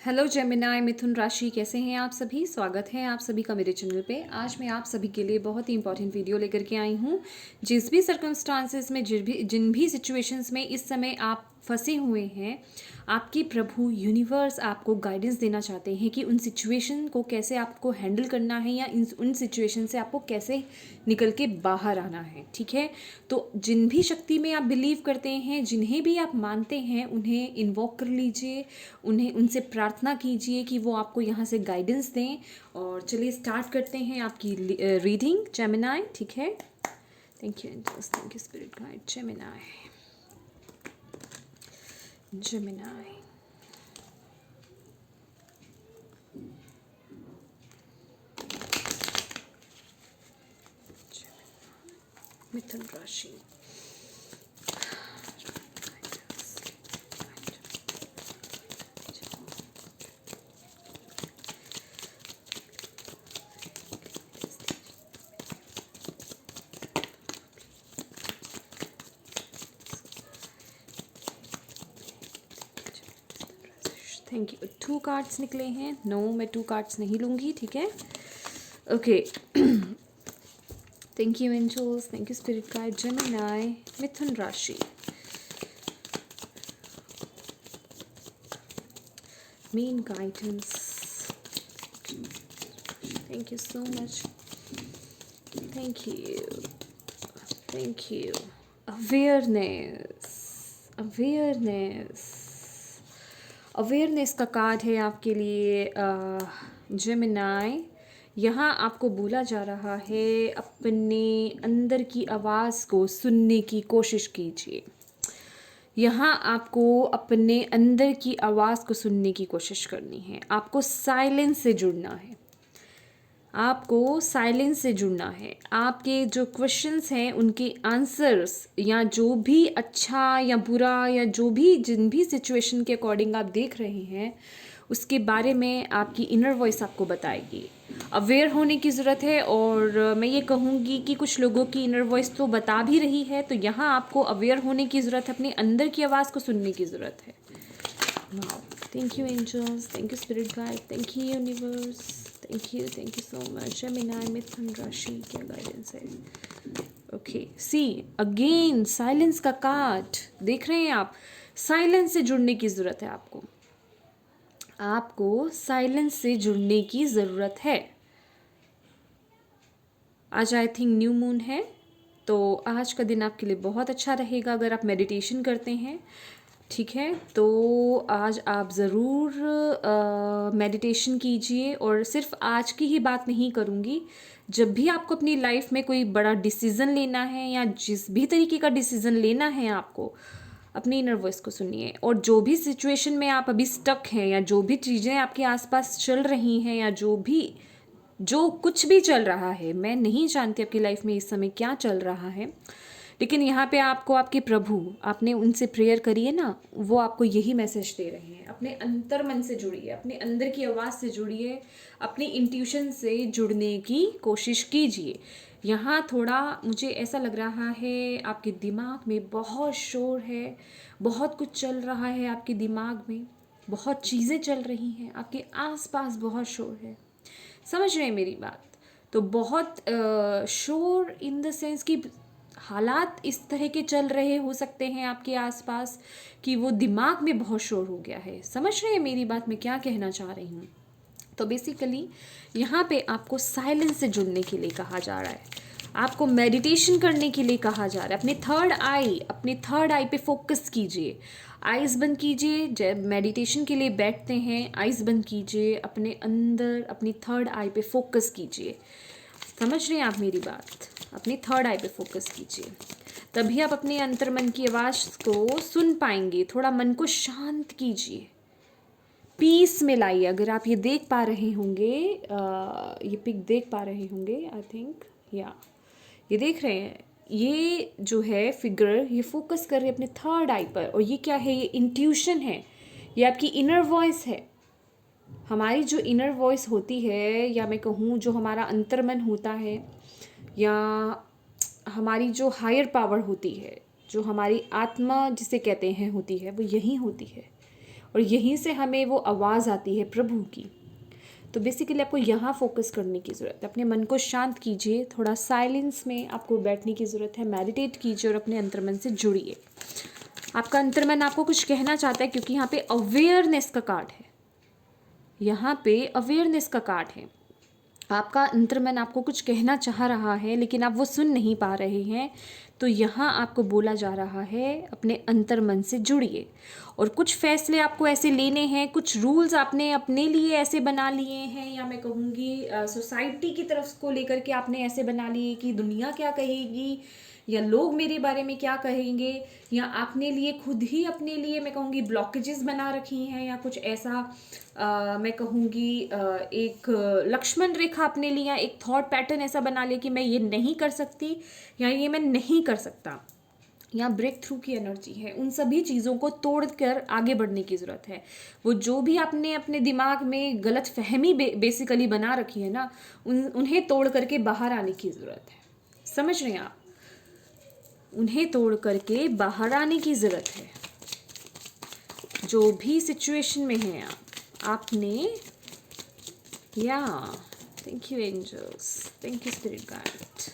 Hello Gemini मिथुन राशि, कैसे हैं आप सभी। स्वागत है आप सभी का मेरे चैनल पे। आज मैं आप सभी के लिए बहुत ही इंपॉर्टेंट वीडियो लेकर के आई हूँ। जिस भी सर्कमस्टांसेस में जिन भी सिचुएशंस में इस समय आप फंसे हुए हैं, आपकी प्रभु यूनिवर्स आपको गाइडेंस देना चाहते हैं कि उन सिचुएशन को कैसे आपको हैंडल करना है या उन सिचुएशन से आपको कैसे निकल के बाहर आना है। ठीक है, तो जिन भी शक्ति में आप बिलीव करते हैं, जिन्हें भी आप मानते हैं, उन्हें इन्वॉक कर लीजिए, उन्हें उनसे प्रार्थना कीजिए कि वो आपको यहाँ से गाइडेंस दें। और चलिए स्टार्ट करते हैं आपकी रीडिंग जेमिनाई। ठीक है, thank you angels, thank you spirit guide. Gemini, Gemini, मिथुन राशि। Thank you. 2 कार्ड्स निकले हैं। नो, मैं 2 कार्ड्स नहीं लूँगी। ठीक है, okay. Thank you angels, thank you spirit guide. Gemini, मिथुन राशि। Main guidance, thank you so much, thank you, thank you. Awareness, awareness, awareness का कार्ड है आपके लिए जेमिनाई। यहाँ आपको बोला जा रहा है अपने अंदर की आवाज़ को सुनने की कोशिश कीजिए। यहाँ आपको अपने अंदर की आवाज़ को सुनने की कोशिश करनी है। आपको साइलेंस से जुड़ना है, आपको साइलेंस से जुड़ना है। आपके जो क्वेश्चंस हैं उनके आंसर्स, या जो भी अच्छा या बुरा या जो भी जिन भी सिचुएशन के अकॉर्डिंग आप देख रहे हैं, उसके बारे में आपकी इनर वॉइस आपको बताएगी। अवेयर होने की ज़रूरत है। और मैं ये कहूँगी कि कुछ लोगों की इनर वॉइस तो बता भी रही है, तो यहाँ आपको अवेयर होने की ज़रूरत है, अपने अंदर की आवाज़ को सुनने की ज़रूरत है। Thank you angels, thank you spirit guide, thank you universe, thank you so much. Gemini, मिथुन राशि, क्या गाइडेंस है। ओके, सी अगेन साइलेंस का कार्ड देख रहे हैं आप। साइलेंस से जुड़ने की ज़रूरत है आपको, आपको साइलेंस से जुड़ने की ज़रूरत है। आज आई थिंक न्यू मून है, तो आज का दिन आपके लिए बहुत अच्छा रहेगा अगर आप मेडिटेशन करते हैं। ठीक है, तो आज आप ज़रूर मेडिटेशन कीजिए। और सिर्फ आज की ही बात नहीं करूँगी, जब भी आपको अपनी लाइफ में कोई बड़ा डिसीज़न लेना है या जिस भी तरीके का डिसीज़न लेना है, आपको अपनी इनर वॉइस को सुनिए। और जो भी सिचुएशन में आप अभी स्टक हैं, या जो भी चीज़ें आपके आसपास चल रही हैं, या जो कुछ भी चल रहा है, मैं नहीं जानती आपकी लाइफ में इस समय क्या चल रहा है, लेकिन यहाँ पे आपको आपके प्रभु, आपने उनसे प्रेयर करिए ना, वो आपको यही मैसेज दे रहे हैं। अपने अंतर मन से जुड़िए, अपने अंदर की आवाज़ से जुड़िए, अपनी इंट्यूशन से जुड़ने की कोशिश कीजिए। यहाँ थोड़ा मुझे ऐसा लग रहा है आपके दिमाग में बहुत शोर है, बहुत कुछ चल रहा है आपके दिमाग में, बहुत चीज़ें चल रही हैं, आपके आसपास बहुत शोर है। समझ रहे हैं मेरी बात। तो बहुत शोर इन द सेंस कि हालात इस तरह के चल रहे हो सकते हैं आपके आसपास कि वो दिमाग में बहुत शोर हो गया है। समझ रहे हैं मेरी बात, मैं क्या कहना चाह रही हूँ। तो बेसिकली यहाँ पे आपको साइलेंस से जुड़ने के लिए कहा जा रहा है, आपको मेडिटेशन करने के लिए कहा जा रहा है। अपने थर्ड आई पे फोकस कीजिए। आइज़ बंद कीजिए, जब मेडिटेशन के लिए बैठते हैं आइज़ बंद कीजिए, अपने अंदर अपनी थर्ड आई पे फोकस कीजिए। समझ रहे हैं आप मेरी बात, अपनी थर्ड आई पे फोकस कीजिए, तभी आप अपने अंतर मन की आवाज़ को सुन पाएंगे। थोड़ा मन को शांत कीजिए, पीस में लाइए। अगर आप ये देख पा रहे होंगे, ये पिक देख पा रहे होंगे, आई थिंक, या ये देख रहे हैं, ये जो है फिगर, ये फोकस कर रहे हैं अपने थर्ड आई पर। और ये क्या है, ये इंट्यूशन है, ये आपकी इनर वॉइस है। हमारी जो इनर वॉइस होती है, या मैं कहूँ जो हमारा अंतर्मन होता है, या हमारी जो हायर पावर होती है, जो हमारी आत्मा जिसे कहते हैं होती है, वो यही होती है। और यहीं से हमें वो आवाज़ आती है प्रभु की। तो बेसिकली आपको यहाँ फोकस करने की ज़रूरत है। अपने मन को शांत कीजिए, थोड़ा साइलेंस में आपको बैठने की ज़रूरत है, मेडिटेट कीजिए और अपने अंतर्मन से जुड़िए। आपका अंतर्मन आपको कुछ कहना चाहता है, क्योंकि यहाँ पे अवेयरनेस का कार्ड है, यहाँ पे अवेयरनेस का कार्ड है। आपका अंतर्मन आपको कुछ कहना चाह रहा है, लेकिन आप वो सुन नहीं पा रहे हैं। तो यहाँ आपको बोला जा रहा है अपने अंतर्मन से जुड़िए। और कुछ फैसले आपको ऐसे लेने हैं, कुछ रूल्स आपने अपने लिए ऐसे बना लिए हैं, या मैं कहूँगी सोसाइटी की तरफ को लेकर के आपने ऐसे बना लिए कि दुनिया क्या कहेगी, या लोग मेरे बारे में क्या कहेंगे, या आपने लिए खुद ही अपने लिए मैं कहूँगी ब्लॉकेजेस बना रखी हैं, या कुछ ऐसा मैं कहूँगी एक लक्ष्मण रेखा अपने लिए, एक थॉट पैटर्न ऐसा बना लिया कि मैं ये नहीं कर सकती या ये मैं नहीं कर सकता, या ब्रेक थ्रू की एनर्जी है। उन सभी चीज़ों को तोड़कर आगे बढ़ने की ज़रूरत है। वो जो भी आपने अपने दिमाग में गलत फहमी बेसिकली बना रखी है ना, उन्हें तोड़ करके बाहर आने की ज़रूरत है। समझ रहे हैं आप? उन्हें तोड़ करके बाहर आने की ज़रूरत है। जो भी सिचुएशन में हैं आपने, या thank you angels, thank you spirit guide.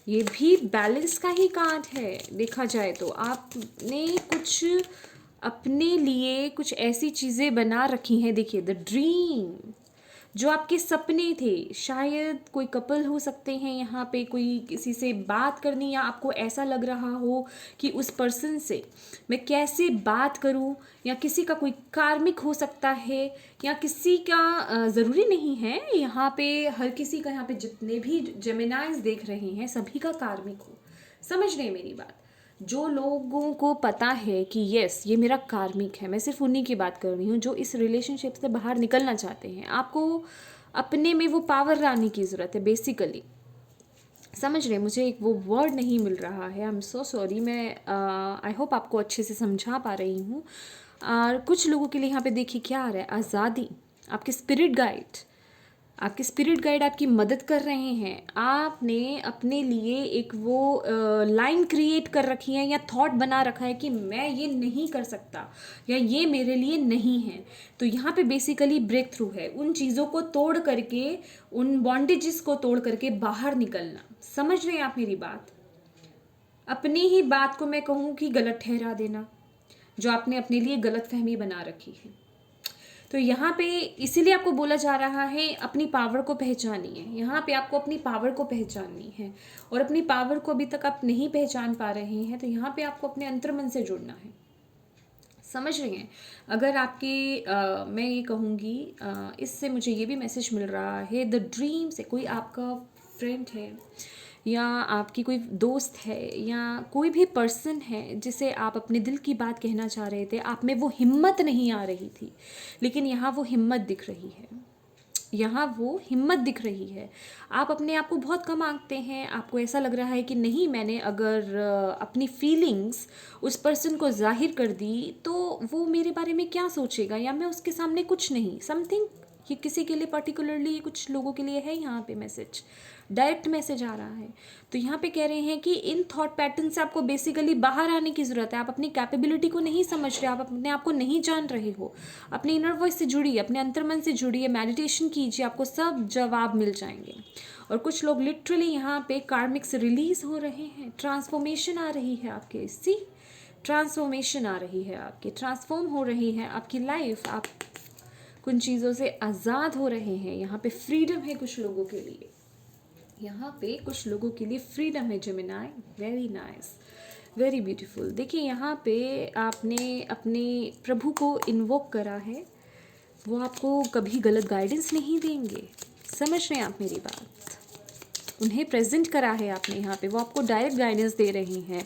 ये भी बैलेंस का ही कार्ड है। देखा जाए तो आपने कुछ अपने लिए कुछ ऐसी चीज़ें बना रखी हैं। देखिए द ड्रीम, जो आपके सपने थे, शायद कोई कपल हो सकते हैं यहाँ पे, कोई किसी से बात करनी, या आपको ऐसा लग रहा हो कि उस पर्सन से मैं कैसे बात करूँ, या किसी का कोई कार्मिक हो सकता है, या किसी का ज़रूरी नहीं है, यहाँ पे हर किसी का, यहाँ पे जितने भी जेमिनाइज देख रहे हैं सभी का कार्मिक हो। समझ रहे हैं मेरी बात? जो लोगों को पता है कि यस ये मेरा कार्मिक है, मैं सिर्फ उन्हीं की बात कर रही हूँ जो इस रिलेशनशिप से बाहर निकलना चाहते हैं। आपको अपने में वो पावर लाने की ज़रूरत है बेसिकली। समझ रहे, मुझे एक वो वर्ड नहीं मिल रहा है, आई एम सो सॉरी। मैं आई होप आपको अच्छे से समझा पा रही हूँ। और कुछ लोगों के लिए यहाँ पे देखिए क्या आ रहा है, आज़ादी। आपके स्पिरिट गाइड आपकी मदद कर रहे हैं। आपने अपने लिए एक वो लाइन क्रिएट कर रखी है, या थॉट बना रखा है कि मैं ये नहीं कर सकता, या ये मेरे लिए नहीं है। तो यहाँ पे बेसिकली ब्रेक थ्रू है, उन चीज़ों को तोड़ करके, उन बॉन्डेजेस को तोड़ करके बाहर निकलना। समझ रहे हैं आप मेरी बात? अपनी ही बात को मैं कहूँ कि गलत ठहरा देना, जो आपने अपने लिए गलत फहमी बना रखी है। तो यहाँ पे इसीलिए आपको बोला जा रहा है अपनी पावर को पहचानिए। यहाँ पे आपको अपनी पावर को पहचाननी है, और अपनी पावर को अभी तक आप नहीं पहचान पा रहे हैं, तो यहाँ पे आपको अपने अंतर्मन से जुड़ना है। समझ रही हैं? अगर आपकी मैं ये कहूँगी इससे मुझे ये भी मैसेज मिल रहा है, द ड्रीम से कोई आपका फ्रेंड है, या आपकी कोई दोस्त है, या कोई भी पर्सन है जिसे आप अपने दिल की बात कहना चाह रहे थे, आप में वो हिम्मत नहीं आ रही थी, लेकिन यहाँ वो हिम्मत दिख रही है। यहाँ वो हिम्मत दिख रही है। आप अपने आप को बहुत कम आंकते हैं। आपको ऐसा लग रहा है कि नहीं, मैंने अगर अपनी फीलिंग्स उस पर्सन को जाहिर कर दी तो वो मेरे बारे में क्या सोचेगा, या मैं उसके सामने कुछ नहीं, समथिंग। ये किसी के लिए पर्टिकुलरली, कुछ लोगों के लिए है यहाँ पे मैसेज, डायरेक्ट मैसेज आ रहा है। तो यहाँ पे कह रहे हैं कि इन थॉट पैटर्न से आपको बेसिकली बाहर आने की ज़रूरत है। आप अपनी कैपेबिलिटी को नहीं समझ रहे, आप अपने आप को नहीं जान रहे हो। अपने इनर वॉइस से जुड़िए, अपने अंतर्मन से जुड़िए, मेडिटेशन कीजिए, आपको सब जवाब मिल जाएंगे। और कुछ लोग लिटरली यहाँ पे कार्मिक से रिलीज हो रहे हैं, ट्रांसफॉर्मेशन आ रही है आपके, सी ट्रांसफॉर्मेशन आ रही है आपकी, ट्रांसफॉर्म हो रही है आपकी लाइफ, आप कुछ चीज़ों से आज़ाद हो रहे हैं। यहाँ पे फ्रीडम है कुछ लोगों के लिए, यहाँ पे कुछ लोगों के लिए फ्रीडम है Gemini. Very nice, very beautiful. देखिए यहाँ पे आपने अपने प्रभु को इन्वोक करा है, वो आपको कभी गलत गाइडेंस नहीं देंगे। समझ रहे हैं आप मेरी बात? उन्हें प्रेजेंट करा है आपने यहाँ पे, वो आपको डायरेक्ट गाइडेंस दे रही हैं।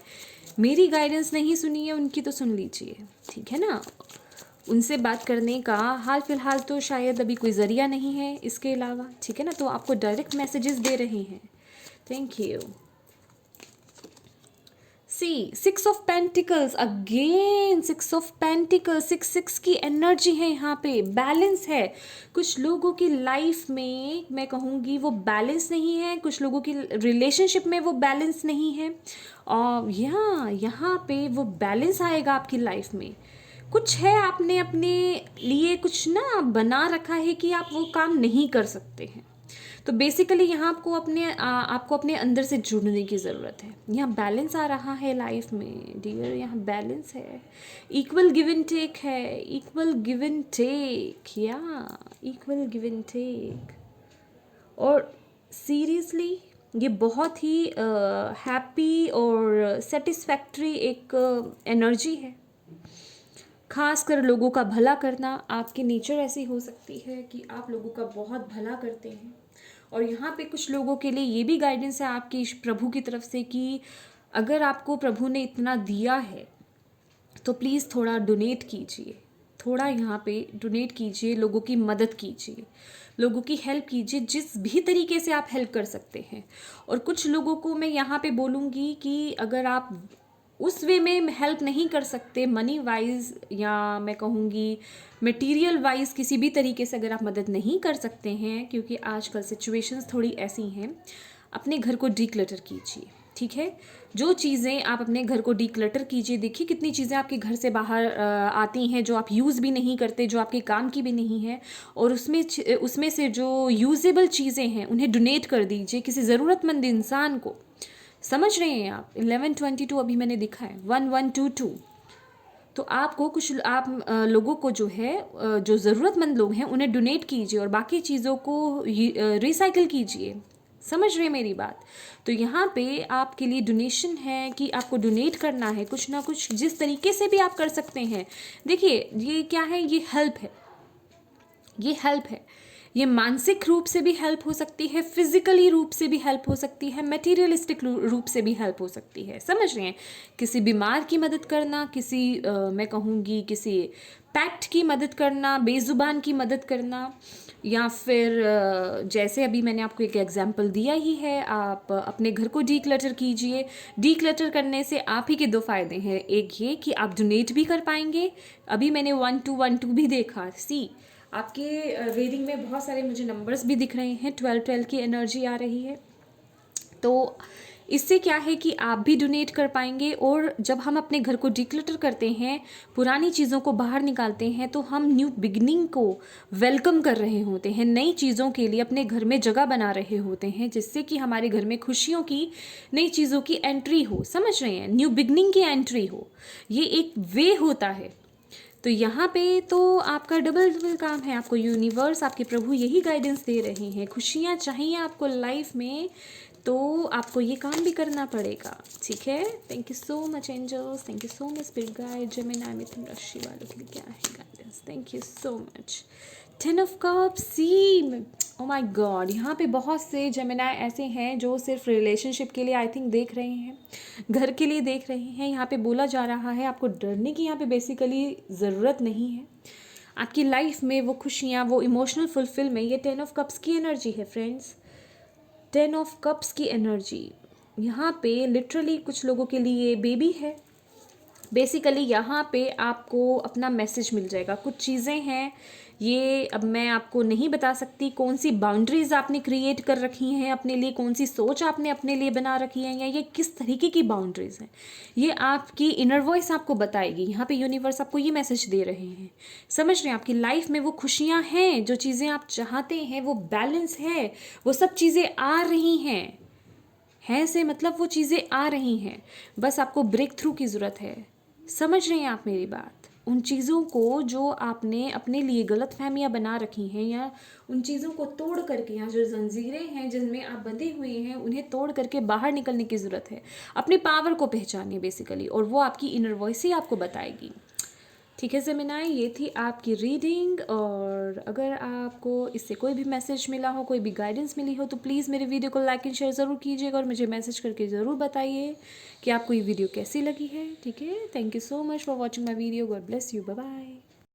मेरी गाइडेंस नहीं सुनी है, उनकी तो सुन लीजिए, ठीक है ना? उनसे बात करने का हाल फिलहाल तो शायद अभी कोई ज़रिया नहीं है इसके अलावा, ठीक है ना? तो आपको डायरेक्ट मैसेजेस दे रहे हैं। Thank you. See 6 of pentacles, again 6 of pentacles, 6 की एनर्जी है यहाँ पे, बैलेंस है। कुछ लोगों की लाइफ में मैं कहूँगी वो बैलेंस नहीं है, कुछ लोगों की रिलेशनशिप में वो बैलेंस नहीं है, और यहाँ पे वो बैलेंस आएगा आपकी लाइफ में। कुछ है आपने अपने लिए कुछ ना बना रखा है कि आप वो काम नहीं कर सकते हैं। तो बेसिकली यहाँ आपको अपने अंदर से जुड़ने की ज़रूरत है। यहाँ बैलेंस आ रहा है लाइफ में डियर, यहाँ बैलेंस है, इक्वल गिव एंड टेक है, इक्वल गिव एंड टेक, या इक्वल गिव एंड टेक। और सीरियसली ये बहुत ही हैप्पी और सेटिस्फैक्ट्री एक एनर्जी है। खासकर लोगों का भला करना, आपकी नेचर ऐसी हो सकती है कि आप लोगों का बहुत भला करते हैं। और यहाँ पे कुछ लोगों के लिए ये भी गाइडेंस है आपकी प्रभु की तरफ से कि अगर आपको प्रभु ने इतना दिया है तो प्लीज़ थोड़ा डोनेट कीजिए, थोड़ा यहाँ पे डोनेट कीजिए, लोगों की मदद कीजिए, लोगों की हेल्प कीजिए, जिस भी तरीके से आप हेल्प कर सकते हैं। और कुछ लोगों को मैं यहाँ पे बोलूँगी कि अगर आप उस वे में हेल्प नहीं कर सकते, मनी वाइज या मैं कहूँगी मटेरियल वाइज किसी भी तरीके से अगर आप मदद नहीं कर सकते हैं, क्योंकि आजकल सिचुएशंस थोड़ी ऐसी हैं, अपने घर को डीक्लटर कीजिए। ठीक है, जो चीज़ें आप अपने घर को डीक्लटर कीजिए। देखिए कितनी चीज़ें आपके घर से बाहर आती हैं जो आप यूज़ भी नहीं करते, जो आपके काम की भी नहीं है, और उसमें से जो यूजेबल चीज़ें हैं उन्हें डोनेट कर दीजिए किसी ज़रूरतमंद इंसान को। समझ रहे हैं आप? 1122 अभी मैंने दिखा है 1122। तो आपको कुछ लोगों को जो है जो ज़रूरतमंद लोग हैं उन्हें डोनेट कीजिए और बाकी चीज़ों को रिसाइकिल कीजिए। समझ रहे हैं मेरी बात? तो यहाँ पे आपके लिए डोनेशन है कि आपको डोनेट करना है कुछ ना कुछ, जिस तरीके से भी आप कर सकते हैं। देखिए ये क्या है, ये हेल्प है, ये हेल्प है। ये मानसिक रूप से भी हेल्प हो सकती है, फिजिकली रूप से भी हेल्प हो सकती है, मटेरियलिस्टिक रूप से भी हेल्प हो सकती है। समझ रहे हैं? किसी बीमार की मदद करना, किसी मैं कहूँगी किसी पैक्ट की मदद करना, बेजुबान की मदद करना, या फिर जैसे अभी मैंने आपको एक एग्जांपल दिया ही है, आप अपने घर को डीक्लटर कीजिए। डीक्लटर करने से आप ही के दो फायदे हैं, एक ये कि आप डोनेट भी कर पाएंगे। अभी मैंने 1212 भी देखा, सी आपके रीडिंग में बहुत सारे मुझे नंबर्स भी दिख रहे हैं, 12 की एनर्जी आ रही है। तो इससे क्या है कि आप भी डोनेट कर पाएंगे। और जब हम अपने घर को डिक्लटर करते हैं, पुरानी चीज़ों को बाहर निकालते हैं, तो हम न्यू बिगनिंग को वेलकम कर रहे होते हैं, नई चीज़ों के लिए अपने घर में जगह बना रहे होते हैं, जिससे कि हमारे घर में खुशियों की, नई चीज़ों की एंट्री हो। समझ रहे हैं? न्यू बिगनिंग की एंट्री हो, ये एक वे होता है। तो यहाँ पे तो आपका डबल काम है, आपको यूनिवर्स, आपके प्रभु यही गाइडेंस दे रहे हैं। खुशियाँ चाहिए आपको लाइफ में, तो आपको ये काम भी करना पड़ेगा। ठीक है? Thank you so much angels, thank you so much spirit guide. Gemini मिथुन राशि वालों के लिए क्या है guidance? Thank you so much. 10 of cups, see oh my god, यहाँ पे बहुत से जेमिनी ऐसे हैं जो सिर्फ रिलेशनशिप के लिए आई थिंक देख रहे हैं, घर के लिए देख रहे हैं। यहाँ पे बोला जा रहा है आपको डरने की यहाँ पे बेसिकली ज़रूरत नहीं है। आपकी लाइफ में वो खुशियाँ, वो इमोशनल फुलफिलमेंट, ये 10 ऑफ कप्स की एनर्जी है फ्रेंड्स, 10 ऑफ कप्स की एनर्जी। यहाँ पे लिटरली कुछ लोगों के लिए बेबी है। बेसिकली यहाँ पे आपको अपना मैसेज मिल जाएगा। कुछ चीज़ें हैं, ये अब मैं आपको नहीं बता सकती कौन सी बाउंड्रीज आपने क्रिएट कर रखी हैं अपने लिए, कौन सी सोच आपने अपने लिए बना रखी है, या ये किस तरीके की बाउंड्रीज हैं, ये आपकी इनर वॉइस आपको बताएगी। यहाँ पे यूनिवर्स आपको ये मैसेज दे रहे हैं। समझ रहे हैं? आपकी लाइफ में वो खुशियाँ हैं, जो चीज़ें आप चाहते हैं, वो बैलेंस है, वो सब चीज़ें आ रही हैं से मतलब वो चीज़ें आ रही हैं, बस आपको ब्रेक थ्रू की ज़रूरत है। समझ रहे हैं आप मेरी बात? उन चीज़ों को जो आपने अपने लिए गलत फहमियाँ बना रखी हैं, या उन चीज़ों को तोड़ करके, यहाँ जो जंजीरें हैं जिनमें आप बंधे हुए हैं, उन्हें तोड़ करके बाहर निकलने की ज़रूरत है। अपने पावर को पहचानिए बेसिकली, और वो आपकी इनर वॉइस ही आपको बताएगी। ठीक है जेमिनी, ये थी आपकी रीडिंग। और अगर आपको इससे कोई भी मैसेज मिला हो, कोई भी गाइडेंस मिली हो, तो प्लीज़ मेरे वीडियो को लाइक एंड शेयर ज़रूर कीजिएगा और मुझे मैसेज करके ज़रूर बताइए कि आपको ये वीडियो कैसी लगी है। ठीक है? Thank you so much for watching my video. God bless you. Bye bye.